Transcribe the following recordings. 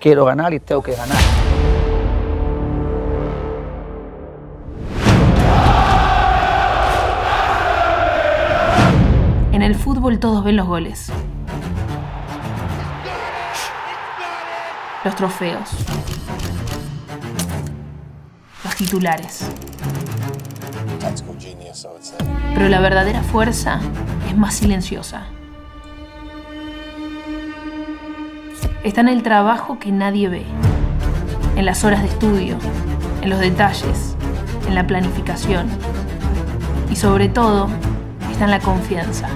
quiero ganar y tengo que ganar. En el fútbol todos ven los goles, los trofeos, los titulares. Pero la verdadera fuerza es más silenciosa. Está en el trabajo que nadie ve, en las horas de estudio, en los detalles, en la planificación y sobre todo está en la confianza.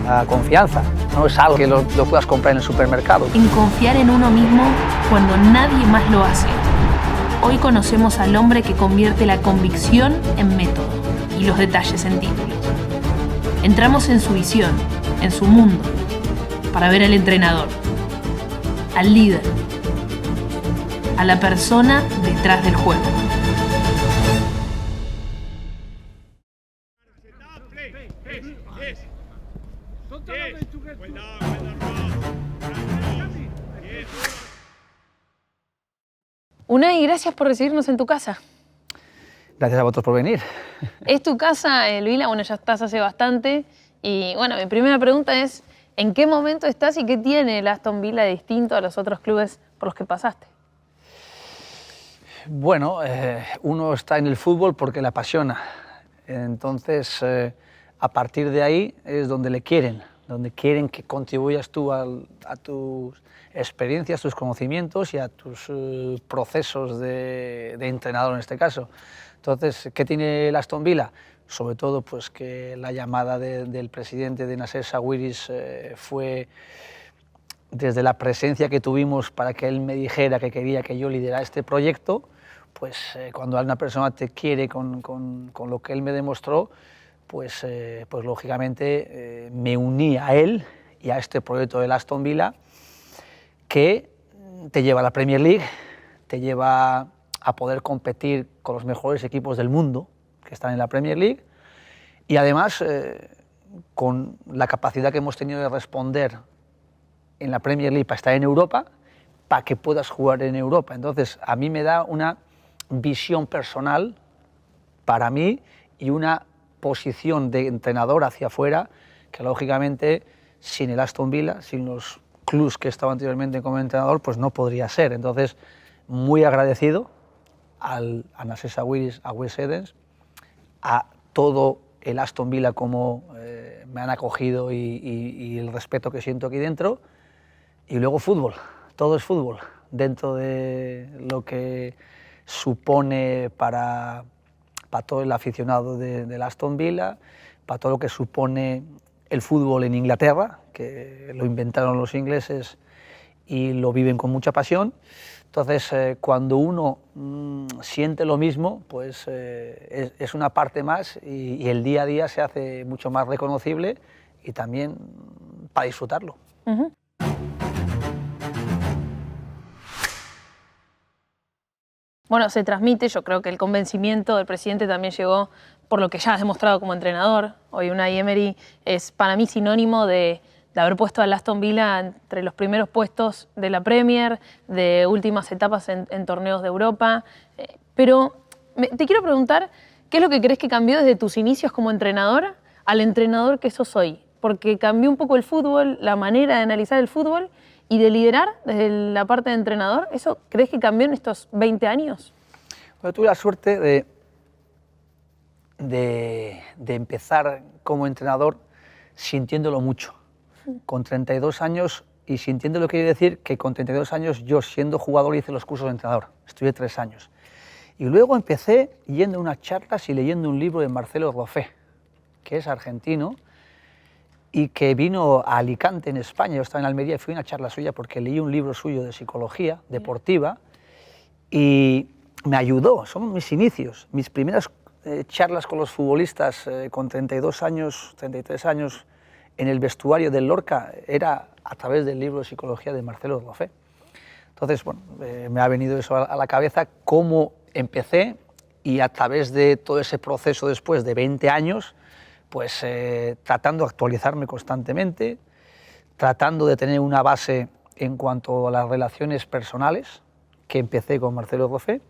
La confianza no es algo que lo puedas comprar en el supermercado. En confiar en uno mismo cuando nadie más lo hace. Hoy conocemos al hombre que convierte la convicción en método y los detalles en títulos. Entramos en su visión, en su mundo, para ver al entrenador, al líder, a la persona detrás del juego. Unai, gracias por recibirnos en tu casa. Gracias a vosotros por venir. Es tu casa, el Vila, bueno, ya estás hace bastante. Y bueno, mi primera pregunta es, ¿en qué momento estás y qué tiene el Aston Villa distinto a los otros clubes por los que pasaste? Bueno, uno está en el fútbol porque le apasiona. Entonces, a partir de ahí es donde quieren que contribuyas tú a tus experiencias, tus conocimientos y a tus procesos de entrenador en este caso. Entonces, ¿qué tiene el Aston Villa? Sobre todo pues, que la llamada del presidente de Nasser Sawiris fue desde la presencia que tuvimos para que él me dijera que quería que yo liderara este proyecto, pues cuando una persona te quiere con lo que él me demostró, pues lógicamente me uní a él y a este proyecto del Aston Villa que te lleva a la Premier League, te lleva a poder competir con los mejores equipos del mundo que están en la Premier League y además con la capacidad que hemos tenido de responder en la Premier League para estar en Europa, para que puedas jugar en Europa. Entonces, a mí me da una visión personal para mí y una posición de entrenador hacia afuera que, lógicamente, sin el Aston Villa, sin los clubes que estaba anteriormente como entrenador, pues no podría ser. Entonces, muy agradecido a Nasser Sawiris, a Wes Edens, a todo el Aston Villa como me han acogido y el respeto que siento aquí dentro. Y luego fútbol, todo es fútbol, dentro de lo que supone para todo el aficionado del Aston Villa, para todo lo que supone el fútbol en Inglaterra, que lo inventaron los ingleses y lo viven con mucha pasión. Entonces, cuando uno siente lo mismo, pues es una parte más y el día a día se hace mucho más reconocible y también para disfrutarlo. Uh-huh. Bueno, se transmite, yo creo que el convencimiento del presidente también llegó por lo que ya has demostrado como entrenador. Hoy Unai Emery es para mí sinónimo de haber puesto al Aston Villa entre los primeros puestos de la Premier, de últimas etapas en torneos de Europa. Pero te quiero preguntar, ¿qué es lo que crees que cambió desde tus inicios como entrenador al entrenador que sos hoy? Porque cambió un poco el fútbol, la manera de analizar el fútbol y de liderar desde la parte de entrenador. ¿Eso crees que cambió en estos 20 años? Bueno, tuve la suerte de empezar como entrenador sintiéndolo mucho. Con 32 años, y sintiéndolo quiere decir que con 32 años yo siendo jugador hice los cursos de entrenador, estudié 3 años. Y luego empecé yendo a unas charlas y leyendo un libro de Marcelo Roffé, que es argentino, y que vino a Alicante, en España. Yo estaba en Almería y fui a una charla suya porque leí un libro suyo de psicología deportiva y me ayudó, son mis inicios, mis primeras charlas con los futbolistas con 32 años, 33 años en el vestuario del Lorca era a través del libro de psicología de Marcelo Roffé. Entonces, bueno, me ha venido eso a la cabeza, cómo empecé y a través de todo ese proceso después de 20 años, pues tratando de actualizarme constantemente, tratando de tener una base en cuanto a las relaciones personales, que empecé con Marcelo Rofe,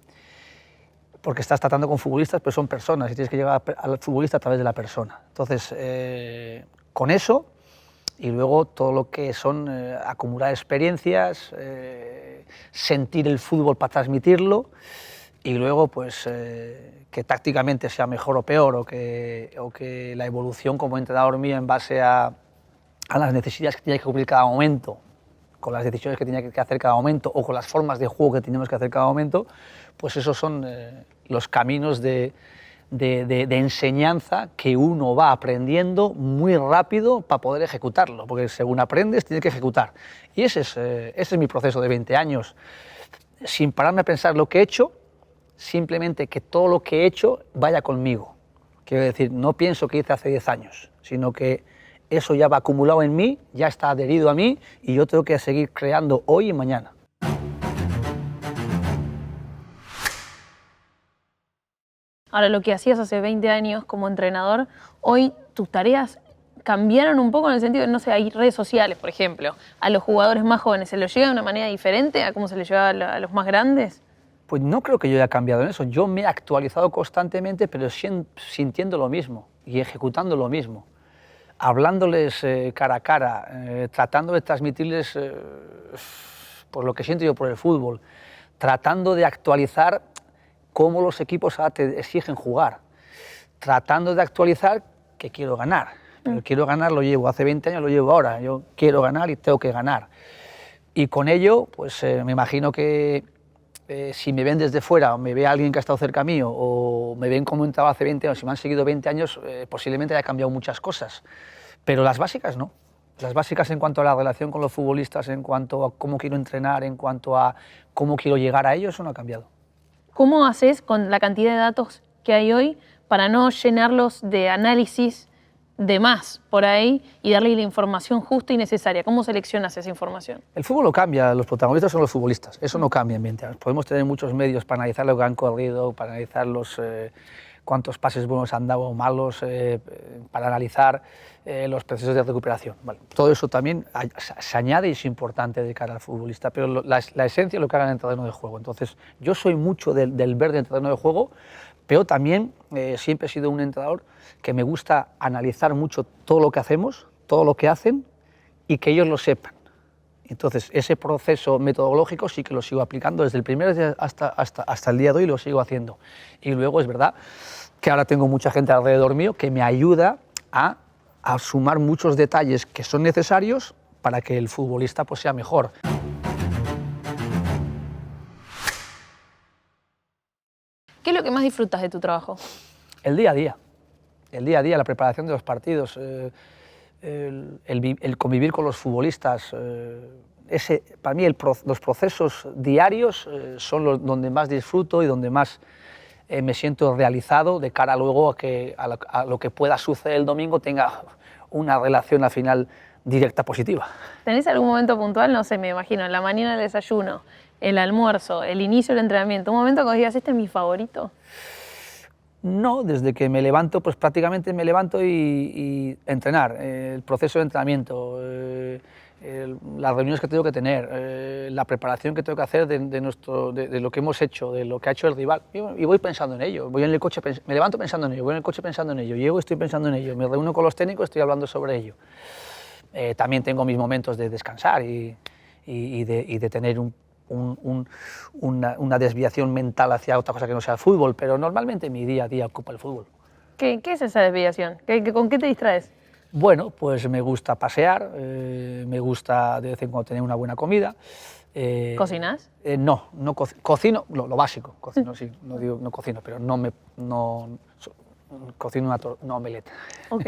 porque estás tratando con futbolistas, pero son personas y tienes que llegar al futbolista a través de la persona. Entonces, con eso, y luego todo lo que son acumular experiencias, sentir el fútbol para transmitirlo, y luego pues que tácticamente sea mejor o peor, o que la evolución como entrenador mío en base a las necesidades que tiene que cumplir cada momento, con las decisiones que tiene que hacer cada momento, o con las formas de juego que tenemos que hacer cada momento, pues esos son los caminos de enseñanza que uno va aprendiendo muy rápido para poder ejecutarlo, porque según aprendes tienes que ejecutar. Y ese es mi proceso de 20 años, sin pararme a pensar lo que he hecho, simplemente que todo lo que he hecho vaya conmigo. Quiero decir, no pienso que hice hace 10 años, sino que eso ya va acumulado en mí, ya está adherido a mí y yo tengo que seguir creando hoy y mañana. Ahora, lo que hacías hace 20 años como entrenador, hoy tus tareas cambiaron un poco en el sentido de, no sé, hay redes sociales, por ejemplo. A los jugadores más jóvenes, ¿se los lleva de una manera diferente a cómo se les lleva a los más grandes? Pues no creo que yo haya cambiado en eso. Yo me he actualizado constantemente, pero sintiendo lo mismo y ejecutando lo mismo. Hablándoles cara a cara, tratando de transmitirles por lo que siento yo por el fútbol, tratando de actualizar cómo los equipos ahora te exigen jugar, tratando de actualizar que quiero ganar. Pero quiero ganar lo llevo hace 20 años, lo llevo ahora. Yo quiero ganar y tengo que ganar. Y con ello, pues me imagino que si me ven desde fuera, o me ve alguien que ha estado cerca mío, o me ven como entraba hace 20 años, si me han seguido 20 años, posiblemente haya cambiado muchas cosas. Pero las básicas no. Las básicas en cuanto a la relación con los futbolistas, en cuanto a cómo quiero entrenar, en cuanto a cómo quiero llegar a ellos, eso no ha cambiado. ¿Cómo haces con la cantidad de datos que hay hoy para no llenarlos de análisis de más por ahí y darle la información justa y necesaria? ¿Cómo seleccionas esa información? El fútbol lo cambia, los protagonistas son los futbolistas, eso no cambia en 20 años. Podemos tener muchos medios para analizar lo que han corrido, para analizar cuántos pases buenos han dado o malos, para analizar los procesos de recuperación. Vale. Todo eso también se añade y es importante de cara al futbolista, pero la esencia es lo que hagan en el terreno de juego. Entonces, yo soy mucho del ver del terreno de juego, pero también siempre he sido un entrenador que me gusta analizar mucho todo lo que hacemos, todo lo que hacen y que ellos lo sepan. Entonces, ese proceso metodológico sí que lo sigo aplicando desde el primer día hasta el día de hoy, lo sigo haciendo. Y luego es verdad que ahora tengo mucha gente alrededor mío que me ayuda a sumar muchos detalles que son necesarios para que el futbolista pues, sea mejor. ¿Qué es lo que más disfrutas de tu trabajo? El día a día. El día a día, la preparación de los partidos, el convivir con los futbolistas. Para mí los procesos diarios son donde más disfruto y donde más me siento realizado de cara luego a lo que pueda suceder el domingo tenga una relación al final directa positiva. ¿Tenés algún momento puntual? No sé, me imagino, en la mañana el desayuno, el almuerzo, el inicio del entrenamiento, un momento que digas, este es mi favorito. No, desde que me levanto, pues prácticamente me levanto y entrenar, el proceso de entrenamiento, las reuniones que tengo que tener, la preparación que tengo que hacer de lo que hemos hecho, de lo que ha hecho el rival, y voy pensando en ello, voy en el coche, me levanto pensando en ello, voy en el coche pensando en ello, llego y estoy pensando en ello, me reúno con los técnicos, estoy hablando sobre ello. También tengo mis momentos de descansar y de tener una desviación mental hacia otra cosa que no sea el fútbol, pero normalmente mi día a día ocupa el fútbol. ¿Qué es esa desviación? ¿Con qué te distraes? Bueno, pues me gusta pasear, me gusta de vez en cuando tener una buena comida. ¿Cocinas? No cocino, lo básico, cocino, sí, no cocino, pero cocino una omelette. Ok,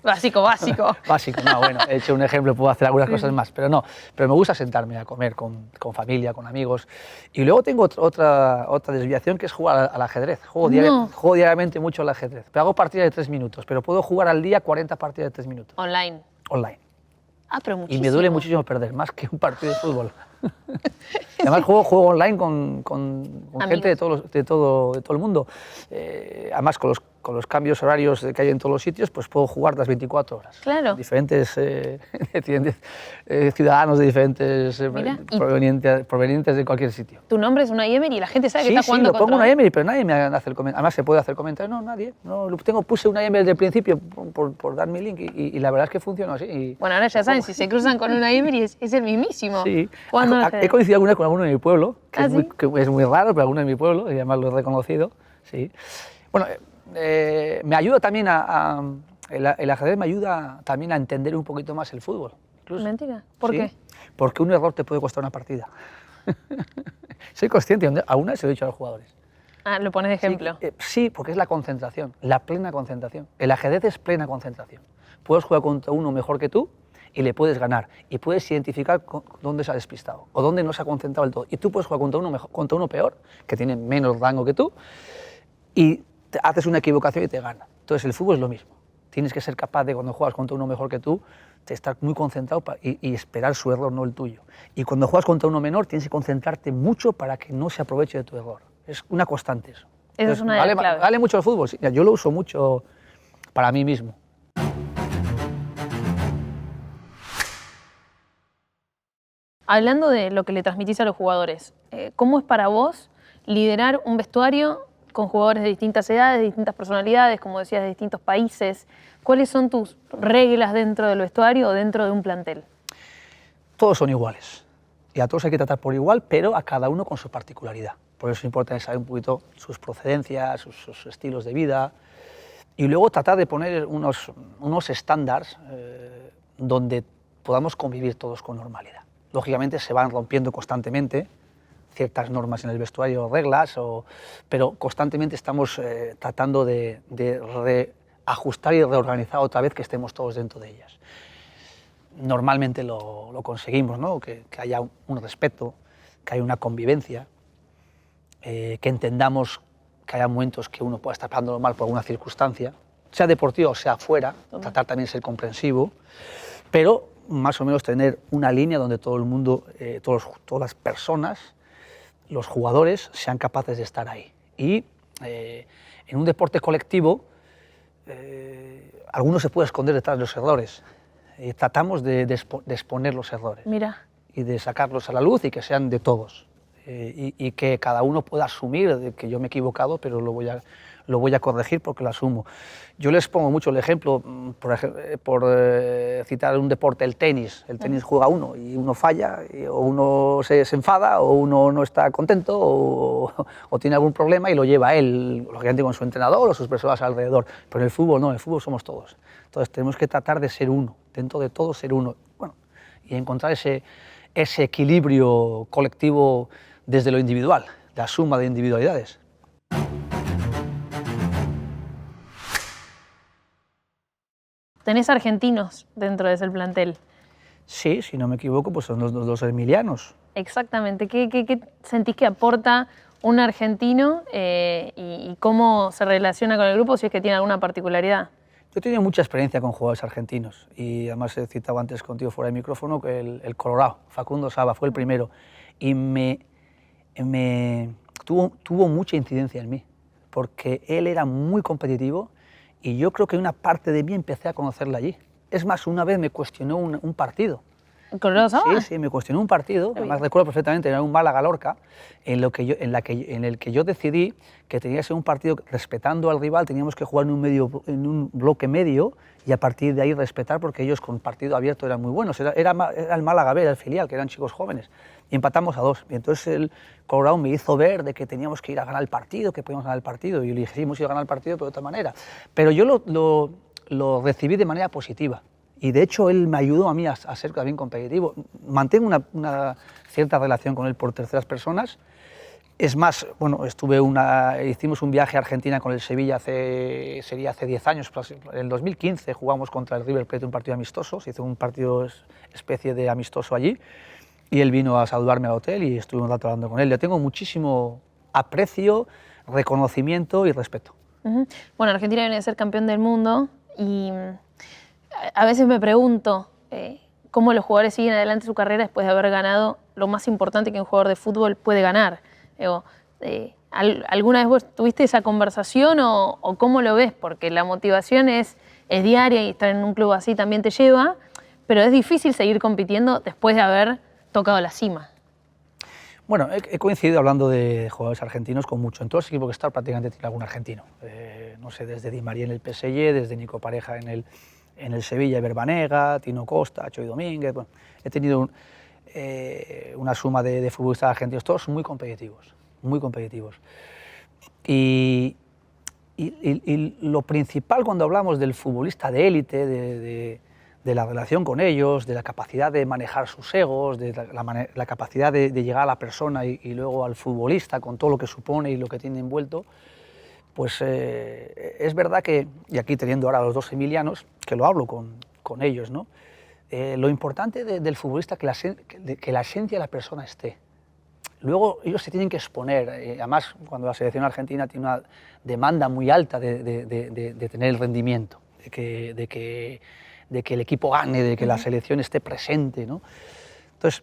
básico. Básico, no, bueno, he hecho un ejemplo, puedo hacer algunas cosas más, pero me gusta sentarme a comer con familia, con amigos. Y luego tengo otra desviación que es jugar al ajedrez. Juego diariamente mucho al ajedrez, pero hago partidas de 3 minutos, pero puedo jugar al día 40 partidas de 3 minutos. Online. Online. Ah, pero muchísimo. Y me duele muchísimo perder, más que un partido de fútbol. Además juego online con gente de todo el mundo, además con con los cambios horarios que hay en todos los sitios, pues puedo jugar las 24 horas. Claro. Diferentes ciudadanos de diferentes provenientes de cualquier sitio. Tu nombre es Unai Emery y la gente sabe que Sí, está sí, jugando lo pongo contra Unai Emery, pero nadie me hace el comentario. Además, se puede hacer comentarios. No, nadie. No, puse Unai Emery desde el principio por dar mi link y la verdad es que funcionó así. Bueno, ahora ya saben, si se cruzan con Unai Emery es el mismísimo. Sí. He He coincidido alguna vez con alguno de mi pueblo, que, ¿Sí? que es muy raro, pero alguno de mi pueblo, y además lo he reconocido. Sí. Bueno, me ayuda también el ajedrez me ayuda también a entender un poquito más el fútbol. Incluso. Mentira. ¿Por Sí, qué? Porque un error te puede costar una partida. Soy consciente, aún se lo he dicho a los jugadores. Ah, lo pones de ejemplo. Sí, porque es la concentración, la plena concentración. El ajedrez es plena concentración. Puedes jugar contra uno mejor que tú y le puedes ganar. Y puedes identificar dónde se ha despistado o dónde no se ha concentrado del todo. Y tú puedes jugar contra uno peor, que tiene menos rango que tú, y haces una equivocación y te gana. Entonces el fútbol es lo mismo. Tienes que ser capaz de, cuando juegas contra uno mejor que tú, de estar muy concentrado y esperar su error, no el tuyo. Y cuando juegas contra uno menor, tienes que concentrarte mucho para que no se aproveche de tu error. Es una constante eso. Esa es una de las claves. Vale mucho el fútbol. Sí, yo lo uso mucho para mí mismo. Hablando de lo que le transmitís a los jugadores, ¿cómo es para vos liderar un vestuario con jugadores de distintas edades, de distintas personalidades, como decías, de distintos países? ¿Cuáles son tus reglas dentro del vestuario o dentro de un plantel? Todos son iguales y a todos hay que tratar por igual, pero a cada uno con su particularidad. Por eso es importante saber un poquito sus procedencias, sus estilos de vida y luego tratar de poner unos estándares donde podamos convivir todos con normalidad. Lógicamente se van rompiendo constantemente ciertas normas en el vestuario, reglas, pero constantemente estamos tratando de reajustar y reorganizar otra vez que estemos todos dentro de ellas. Normalmente lo conseguimos, ¿no? Que haya un respeto, que haya una convivencia, que entendamos que haya momentos que uno pueda estar pasándolo mal por alguna circunstancia, sea deportivo o sea fuera, tratar también de ser comprensivo, pero más o menos tener una línea donde todo el mundo, todas las personas, los jugadores, sean capaces de estar ahí. Y en un deporte colectivo, alguno se puede esconder detrás de los errores. Tratamos de exponer los errores. Mira. Y de sacarlos a la luz y que sean de todos. Y que cada uno pueda asumir de que yo me he equivocado, pero lo voy a corregir porque lo asumo. Yo les pongo mucho el ejemplo, por citar un deporte, el tenis. El tenis juega uno y uno falla, o uno se enfada, o uno no está contento, o tiene algún problema y lo lleva a él, lógicamente con su entrenador o sus personas alrededor. Pero en el fútbol no, en el fútbol somos todos. Entonces tenemos que tratar de ser uno, dentro de todos ser uno. Bueno, y encontrar ese equilibrio colectivo desde lo individual, la suma de individualidades. ¿Tenés argentinos dentro de ese plantel? Sí, si no me equivoco, pues son los emilianos. Exactamente. ¿Qué sentís que aporta un argentino y cómo se relaciona con el grupo, si es que tiene alguna particularidad? Yo he tenido mucha experiencia con jugadores argentinos y además he citado antes contigo fuera de micrófono que el Colorado, Facundo Saba, fue el primero y tuvo mucha incidencia en mí porque él era muy competitivo y yo creo que una parte de mí empecé a conocerla allí. Es más, una vez me cuestionó un partido. ¿El Colorado Saba? Sí, me cuestionó un partido, además recuerdo perfectamente, era un Málaga-Lorca, en el que yo decidí que tenía que ser un partido respetando al rival, teníamos que jugar en un bloque medio y a partir de ahí respetar, porque ellos con partido abierto eran muy buenos, era el Málaga B, era el filial, que eran chicos jóvenes, y empatamos a 2, y entonces el Colorado me hizo ver de que teníamos que ir a ganar el partido, que podíamos ganar el partido, y yo le dije, sí, hemos ido a ganar el partido, pero de otra manera, pero yo lo recibí de manera positiva. Y de hecho él me ayudó a mí a ser también competitivo. Mantengo una cierta relación con él por terceras personas. Es más, bueno, hicimos un viaje a Argentina con el Sevilla sería hace 10 años, en el 2015 jugamos contra el River Plate un partido amistoso, se hizo un partido especie de amistoso allí y él vino a saludarme al hotel y estuve un rato hablando con él. Le tengo muchísimo aprecio, reconocimiento y respeto. Bueno, Argentina viene de ser campeón del mundo y a veces me pregunto cómo los jugadores siguen adelante su carrera después de haber ganado lo más importante que un jugador de fútbol puede ganar. ¿Alguna vez vos tuviste esa conversación o cómo lo ves? Porque la motivación es diaria y estar en un club así también te lleva, pero es difícil seguir compitiendo después de haber tocado la cima. Bueno, he coincidido hablando de jugadores argentinos con mucho. En todos los equipos que he estado prácticamente tiene algún argentino. No sé, desde Di María en el PSG, desde Nico Pareja en el Sevilla, Verbanega, Tino Costa, Choy Domínguez. Bueno, he tenido una suma de futbolistas argentinos, todos muy competitivos, muy competitivos. Y lo principal cuando hablamos del futbolista de élite, de la relación con ellos, de la capacidad de manejar sus egos, de la capacidad de llegar a la persona y luego al futbolista con todo lo que supone y lo que tiene envuelto, pues es verdad que, y aquí teniendo ahora a los dos emilianos, que lo hablo con ellos, ¿no? Lo importante del futbolista es que la esencia de la persona esté. Luego ellos se tienen que exponer, además cuando la selección argentina tiene una demanda muy alta de tener el rendimiento, de que el equipo gane, de que la selección esté presente, ¿no? Entonces,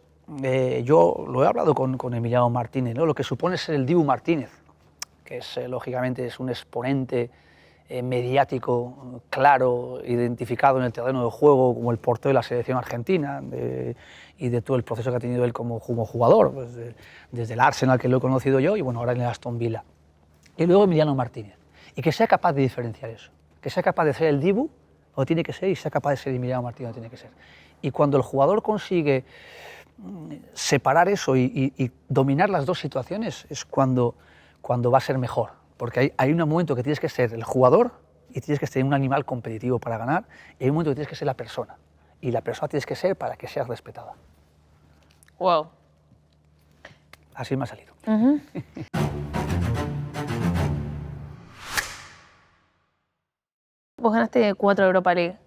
yo lo he hablado con Emiliano Martínez, ¿no? Lo que supone ser el Dibu Martínez, que es, lógicamente es un exponente mediático, claro, identificado en el terreno de juego como el portero de la selección argentina y de todo el proceso que ha tenido él como jugador, pues desde el Arsenal, que lo he conocido yo, y bueno, ahora en el Aston Villa. Y luego Emiliano Martínez, y que sea capaz de diferenciar eso, que sea capaz de ser el Dibu, o tiene que ser, y sea capaz de ser Emiliano Martínez, o tiene que ser. Y cuando el jugador consigue separar eso y dominar las dos situaciones, es cuando va a ser mejor. Porque hay un momento que tienes que ser el jugador y tienes que ser un animal competitivo para ganar, y hay un momento que tienes que ser la persona. Y la persona tienes que ser para que seas respetada. Wow. Así me ha salido. Vos ganaste 4 Europa League.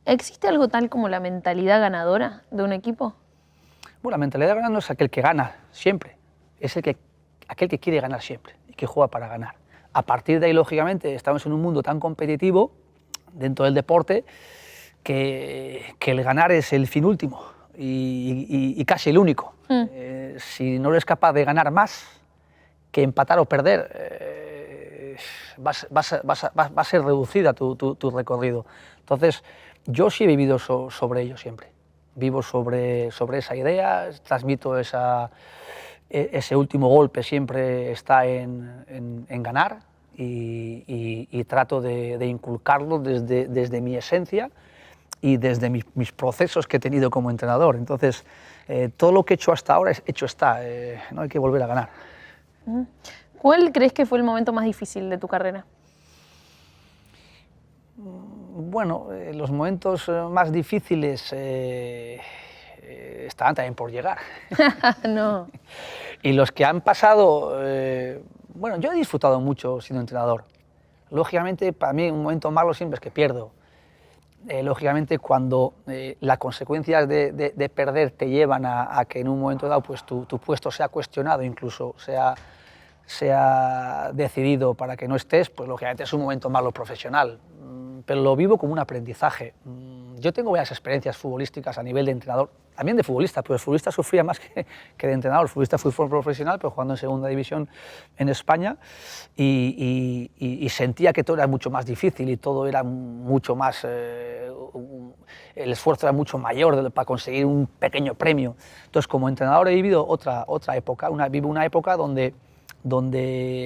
¿Existe algo tal como la mentalidad ganadora de un equipo? Bueno, la mentalidad ganadora no es aquel que gana siempre, es aquel que quiere ganar siempre y que juega para ganar. A partir de ahí, lógicamente, estamos en un mundo tan competitivo dentro del deporte que el ganar es el fin último y casi el único. Si no eres capaz de ganar más que empatar o perder, va a ser reducida tu recorrido. Entonces, yo sí he vivido sobre ello siempre. Vivo sobre esa idea, transmito ese último golpe, siempre está en ganar y trato de inculcarlo desde mi esencia y desde mis procesos que he tenido como entrenador. Entonces, todo lo que he hecho hasta ahora, hecho está, no hay que volver a ganar. ¿Cuál crees que fue el momento más difícil de tu carrera? Bueno, los momentos más difíciles estaban también por llegar. No. Y los que han pasado, bueno, yo he disfrutado mucho siendo entrenador. Lógicamente, para mí un momento malo siempre es que pierdo. Lógicamente, cuando las consecuencias de perder te llevan a que en un momento dado pues, tu puesto sea cuestionado, incluso sea decidido para que no estés, pues lógicamente es un momento malo profesional, pero lo vivo como un aprendizaje. Yo tengo varias experiencias futbolísticas a nivel de entrenador, también de futbolista, pero el futbolista sufría más que de entrenador. El futbolista fue profesional, pero jugando en segunda división en España, y sentía que todo era mucho más difícil y todo era mucho más, el esfuerzo era mucho mayor para conseguir un pequeño premio. Entonces, como entrenador he vivido otra época, vivo una época donde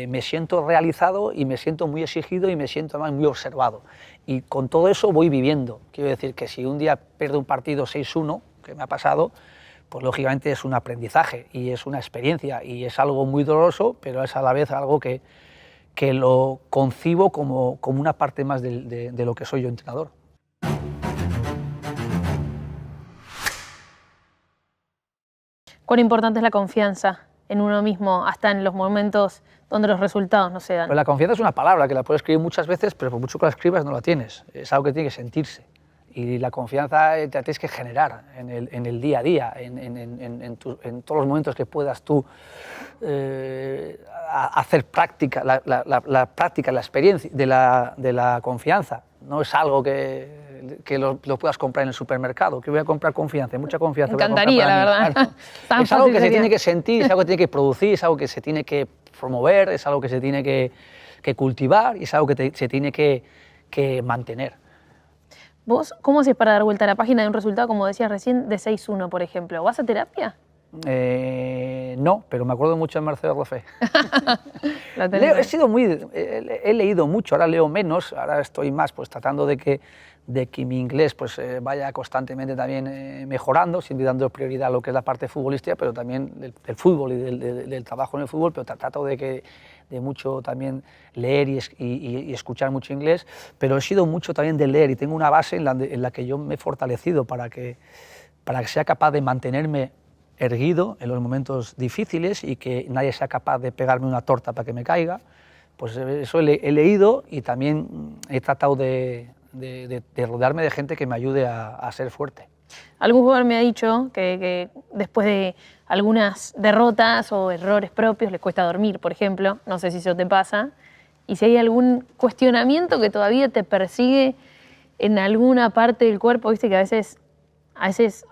me siento realizado y me siento muy exigido y me siento además muy observado. Y con todo eso voy viviendo. Quiero decir que si un día pierdo un partido 6-1, que me ha pasado, pues lógicamente es un aprendizaje y es una experiencia y es algo muy doloroso, pero es a la vez algo que lo concibo como una parte más de lo que soy yo entrenador. ¿Cuán importante es la confianza en uno mismo, hasta en los momentos donde los resultados no se dan? Pues la confianza es una palabra que la puedes escribir muchas veces, pero por mucho que la escribas no la tienes. Es algo que tiene que sentirse. Y la confianza la tienes que generar en el día a día, en todos los momentos que puedas tú hacer práctica, la práctica, la experiencia de la confianza. No es algo que lo puedas comprar en el supermercado. Que voy a comprar confianza, mucha confianza. Me encantaría, la verdad. Claro. Es algo que se tiene que sentir, es algo que tiene que producir, es algo que se tiene que promover, es algo que se tiene que cultivar y es algo que se tiene que mantener. ¿Vos cómo haces para dar vuelta a la página de un resultado, como decías recién, de 6-1, por ejemplo? ¿Vas a terapia? No, pero me acuerdo mucho de Marcelo Roffé. He leído mucho, ahora leo menos, ahora estoy más pues tratando de que mi inglés pues vaya constantemente también mejorando, siempre dando prioridad a lo que es la parte futbolística, pero también del fútbol y del trabajo en el fútbol, pero trato de mucho también leer y escuchar mucho inglés, pero he sido mucho también de leer y tengo una base en la que yo me he fortalecido para que sea capaz de mantenerme erguido en los momentos difíciles y que nadie sea capaz de pegarme una torta para que me caiga. Pues eso he leído y también he tratado de rodearme de gente que me ayude a ser fuerte. Algún jugador me ha dicho que después de algunas derrotas o errores propios le cuesta dormir, por ejemplo. No sé si eso te pasa. Y si hay algún cuestionamiento que todavía te persigue en alguna parte del cuerpo, viste que a veces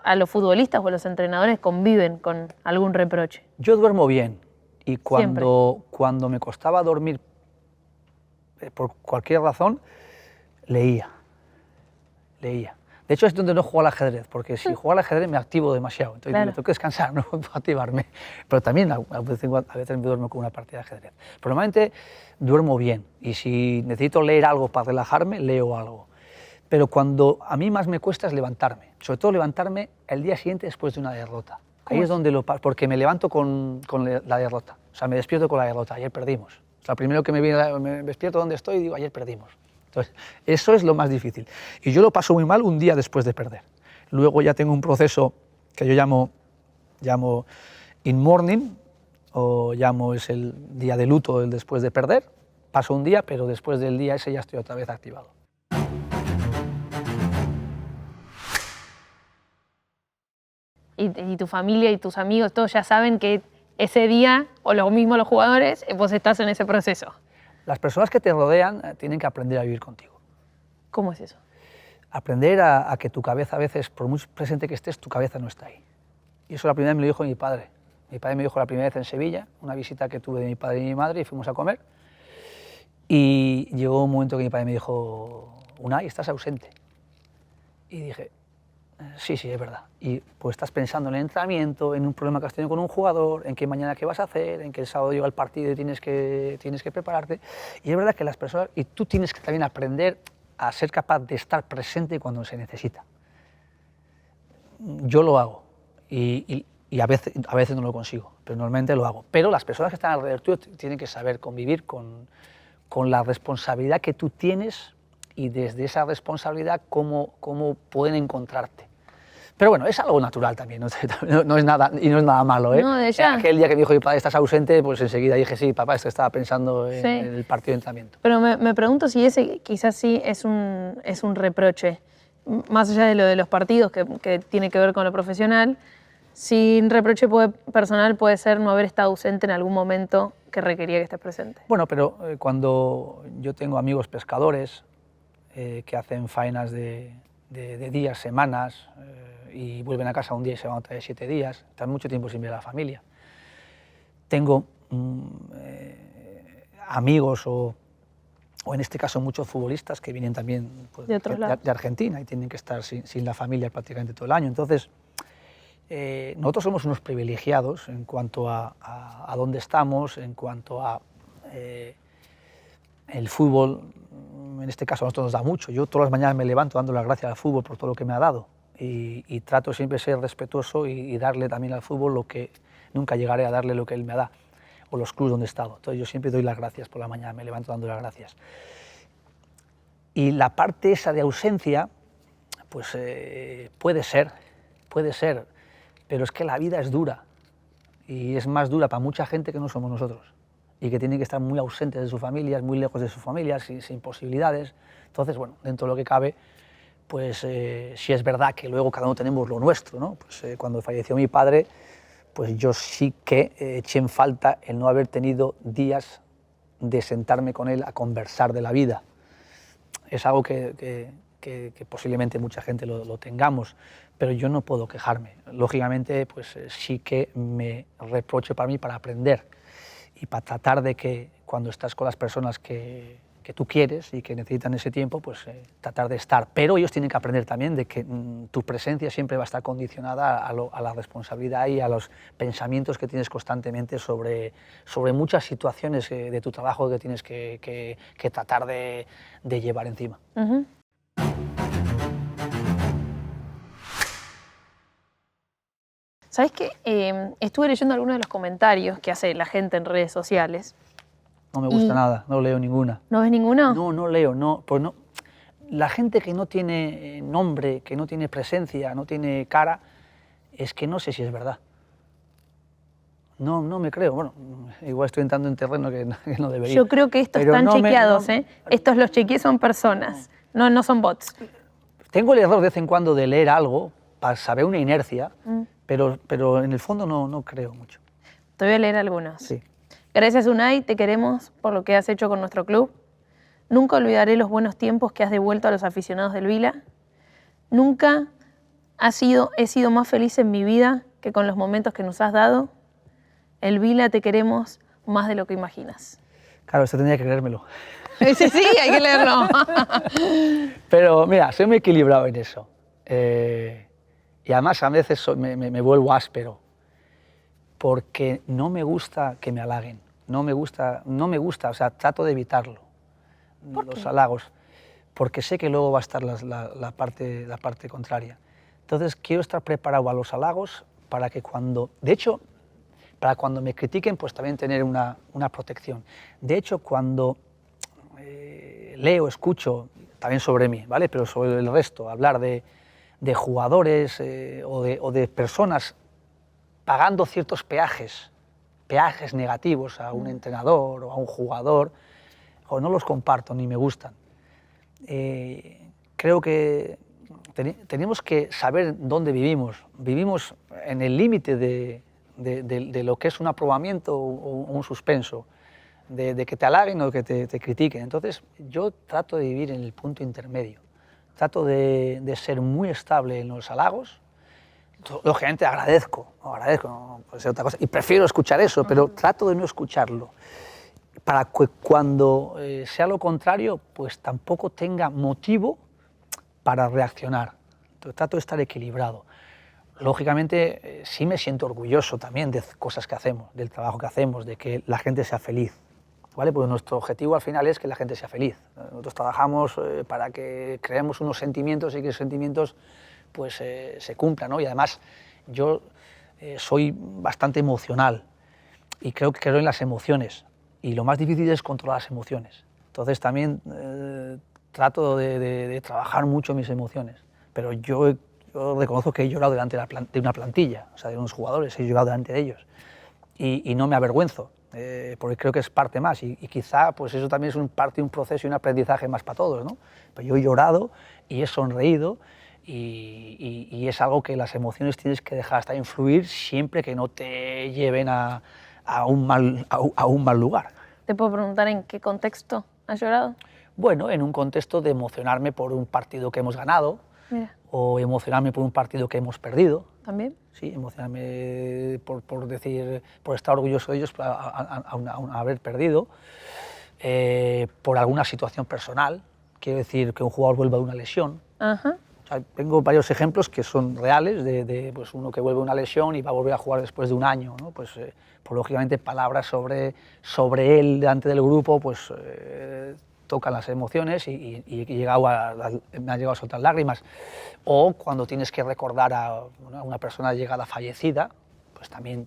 a los futbolistas o a los entrenadores conviven con algún reproche. Yo duermo bien y cuando me costaba dormir por cualquier razón, leía. De hecho es donde no juego al ajedrez, porque si juego al ajedrez me activo demasiado, entonces me tengo que descansar, no puedo activarme. Pero también a veces me duermo con una partida de ajedrez. Pero normalmente duermo bien y si necesito leer algo para relajarme, leo algo. Pero cuando a mí más me cuesta es levantarme, sobre todo levantarme el día siguiente después de una derrota. Ahí es donde porque me levanto con la derrota, o sea, me despierto con la derrota, ayer perdimos. O sea, primero que me despierto donde estoy y digo, ayer perdimos. Entonces, eso es lo más difícil. Y yo lo paso muy mal un día después de perder. Luego ya tengo un proceso que yo llamo in mourning, o es el día de luto el después de perder. Paso un día, pero después del día ese ya estoy otra vez activado. Y tu familia y tus amigos, todos ya saben que ese día, o lo mismo los jugadores, vos estás en ese proceso. Las personas que te rodean tienen que aprender a vivir contigo. ¿Cómo es eso? Aprender a que tu cabeza a veces, por muy presente que estés, tu cabeza no está ahí. Y eso la primera vez me lo dijo mi padre. Mi padre me dijo la primera vez en Sevilla, una visita que tuve de mi padre y mi madre, y fuimos a comer. Y llegó un momento que mi padre me dijo, Unai, estás ausente. Y dije, sí, es verdad. Y pues estás pensando en el entrenamiento, en un problema que has tenido con un jugador, en qué mañana qué vas a hacer, en que el sábado llega el partido y tienes que prepararte. Y es verdad que las personas, y tú tienes que también aprender a ser capaz de estar presente cuando se necesita. Yo lo hago y a veces no lo consigo, pero normalmente lo hago. Pero las personas que están alrededor tuyo tienen que saber convivir con la responsabilidad que tú tienes y desde esa responsabilidad cómo pueden encontrarte. Pero bueno, es algo natural también, no es nada, y no es nada malo, ¿eh? No, de ya. Aquel día que me dijo mi padre, estás ausente, pues enseguida dije, sí, papá, estaba pensando en el partido de entrenamiento. Pero me pregunto si ese quizás sí es un reproche, más allá de lo de los partidos, que tiene que ver con lo profesional, si un reproche personal puede ser no haber estado ausente en algún momento que requería que estés presente. Bueno, pero cuando yo tengo amigos pescadores que hacen faenas de días, semanas, y vuelven a casa un día y se van otra vez 7 días, están mucho tiempo sin ver a la familia. Tengo amigos o en este caso muchos futbolistas que vienen también pues, de Argentina y tienen que estar sin la familia prácticamente todo el año. Entonces, nosotros somos unos privilegiados en cuanto a dónde estamos, en cuanto a el fútbol. En este caso a nosotros nos da mucho. Yo todas las mañanas me levanto dando las gracias al fútbol por todo lo que me ha dado y trato siempre de ser respetuoso y darle también al fútbol lo que nunca llegaré a darle lo que él me da o los clubes donde he estado. Entonces yo siempre doy las gracias por la mañana, me levanto dando las gracias. Y la parte esa de ausencia, pues puede ser, pero es que la vida es dura y es más dura para mucha gente que no somos nosotros y que tienen que estar muy ausentes de sus familias, muy lejos de sus familias, sin posibilidades. Entonces, bueno, dentro de lo que cabe, pues sí es verdad que luego cada uno tenemos lo nuestro, ¿no? Pues cuando falleció mi padre, pues yo sí que eché en falta el no haber tenido días de sentarme con él a conversar de la vida. Es algo que posiblemente mucha gente lo tengamos, pero yo no puedo quejarme. Lógicamente, pues sí que me reprocho para mí para aprender. y para tratar de que cuando estás con las personas que tú quieres y que necesitan ese tiempo, pues tratar de estar. Pero ellos tienen que aprender también de que tu presencia siempre va a estar condicionada a la responsabilidad y a los pensamientos que tienes constantemente sobre muchas situaciones de tu trabajo que tienes que tratar de llevar encima. Ujú. ¿Sabes qué? Estuve leyendo algunos de los comentarios que hace la gente en redes sociales. No me gusta Y- nada, no leo ninguna. ¿No ves ninguno? No leo, no, pues no. La gente que no tiene nombre, que no tiene presencia, no tiene cara, es que no sé si es verdad. No me creo. Bueno, igual estoy entrando en terreno que no debería. Yo creo que estos Pero están no me- chequeados, no- ¿eh? Estos los chequeé, son personas, no son bots. Tengo el error de vez en cuando de leer algo para saber una inercia, pero en el fondo no creo mucho. Te voy a leer algunos. Sí. Gracias, Unai, te queremos por lo que has hecho con nuestro club. Nunca olvidaré los buenos tiempos que has devuelto a los aficionados del Vila. Nunca he sido más feliz en mi vida que con los momentos que nos has dado. El Vila te queremos más de lo que imaginas. Claro, esto tendría que creérmelo. Sí, hay que leerlo. Pero mira, soy muy equilibrado en eso. Y además a veces me vuelvo áspero, porque no me gusta que me halaguen. No me gusta, o sea, trato de evitarlo, los halagos, porque sé que luego va a estar la parte contraria. Entonces quiero estar preparado a los halagos para que de hecho, para cuando me critiquen, pues también tener una protección. De hecho, cuando leo, escucho, también sobre mí, ¿vale? Pero sobre el resto, hablar de jugadores o de personas pagando ciertos peajes negativos a un entrenador o a un jugador, o no los comparto ni me gustan. Creo que tenemos que saber dónde vivimos. Vivimos en el límite de lo que es un aprobamiento o un suspenso, de que te halaguen o que te critiquen. Entonces yo trato de vivir en el punto intermedio. Trato de ser muy estable en los halagos. Lógicamente agradezco, no puede ser otra cosa, y prefiero escuchar eso, pero trato de no escucharlo, para que cuando sea lo contrario, pues tampoco tenga motivo para reaccionar. Entonces, trato de estar equilibrado. Lógicamente, sí me siento orgulloso también de cosas que hacemos, del trabajo que hacemos, de que la gente sea feliz, ¿vale? Pues nuestro objetivo al final es que la gente sea feliz. Nosotros trabajamos para que creemos unos sentimientos y que esos sentimientos pues se cumplan, ¿no? Y además yo soy bastante emocional y creo que creo en las emociones, y lo más difícil es controlar las emociones. Entonces también trato de trabajar mucho mis emociones, pero yo reconozco que he llorado delante de una plantilla, o sea, de unos jugadores, he llorado delante de ellos, y no me avergüenzo, porque creo que es parte más, y quizá pues eso también es parte de un proceso y un aprendizaje más para todos, ¿no? Pero yo he llorado y he sonreído, y es algo que las emociones tienes que dejar hasta influir siempre que no te lleven a un mal lugar. ¿Te puedo preguntar en qué contexto has llorado? Bueno, en un contexto de emocionarme por un partido que hemos ganado, Mira, o emocionarme por un partido que hemos perdido. ¿también? Sí, emocionarme por estar orgulloso de ellos aún haber perdido, por alguna situación personal, quiero decir que un jugador vuelva de una lesión. Ajá. O sea, tengo varios ejemplos que son reales, pues uno que vuelve de una lesión y va a volver a jugar después de un año, ¿no? Pues lógicamente palabras sobre él delante del grupo pues tocan las emociones y me han llegado a soltar lágrimas. O cuando tienes que recordar a una persona llegada fallecida, pues también.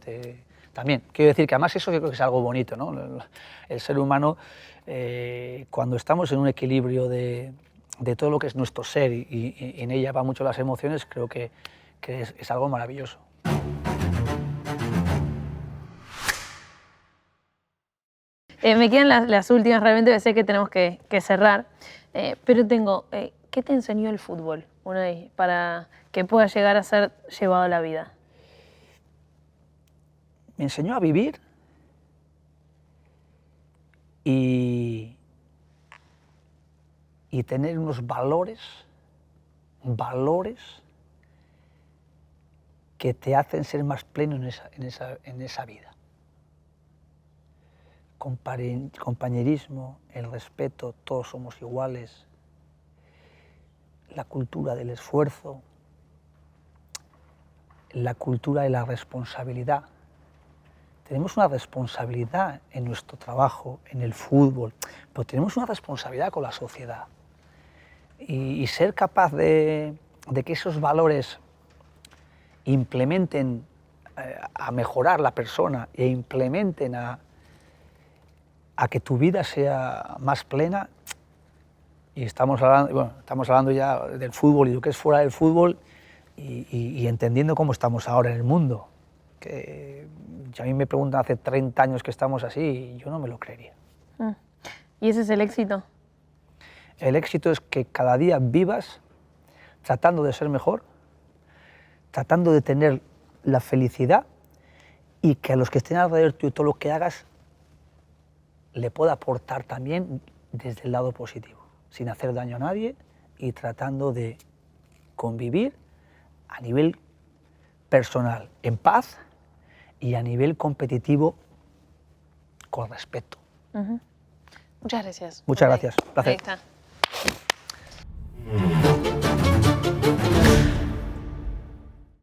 Quiero decir que además eso yo creo que es algo bonito, ¿no? El ser humano, cuando estamos en un equilibrio de todo lo que es nuestro ser y en ella va mucho las emociones, creo que es algo maravilloso. Me quedan las últimas, realmente sé que tenemos que cerrar, pero ¿qué te enseñó el fútbol, Unai, para que pueda llegar a ser llevado a la vida? Me enseñó a vivir y tener unos valores que te hacen ser más pleno en esa vida. compañerismo, el respeto, todos somos iguales, la cultura del esfuerzo, la cultura de la responsabilidad. Tenemos una responsabilidad en nuestro trabajo, en el fútbol, pero tenemos una responsabilidad con la sociedad. Y ser capaz de que esos valores implementen a mejorar la persona e implementen a que tu vida sea más plena. Y estamos hablando ya del fútbol y lo que es fuera del fútbol y entendiendo cómo estamos ahora en el mundo. Que a mí me preguntan hace 30 años que estamos así y yo no me lo creería. ¿Y ese es el éxito? El éxito es que cada día vivas tratando de ser mejor, tratando de tener la felicidad y que a los que estén alrededor tuyo todo lo que hagas le pueda aportar también desde el lado positivo, sin hacer daño a nadie y tratando de convivir a nivel personal en paz y a nivel competitivo con respeto. Muchas gracias. Muchas gracias. Placer. Ahí está.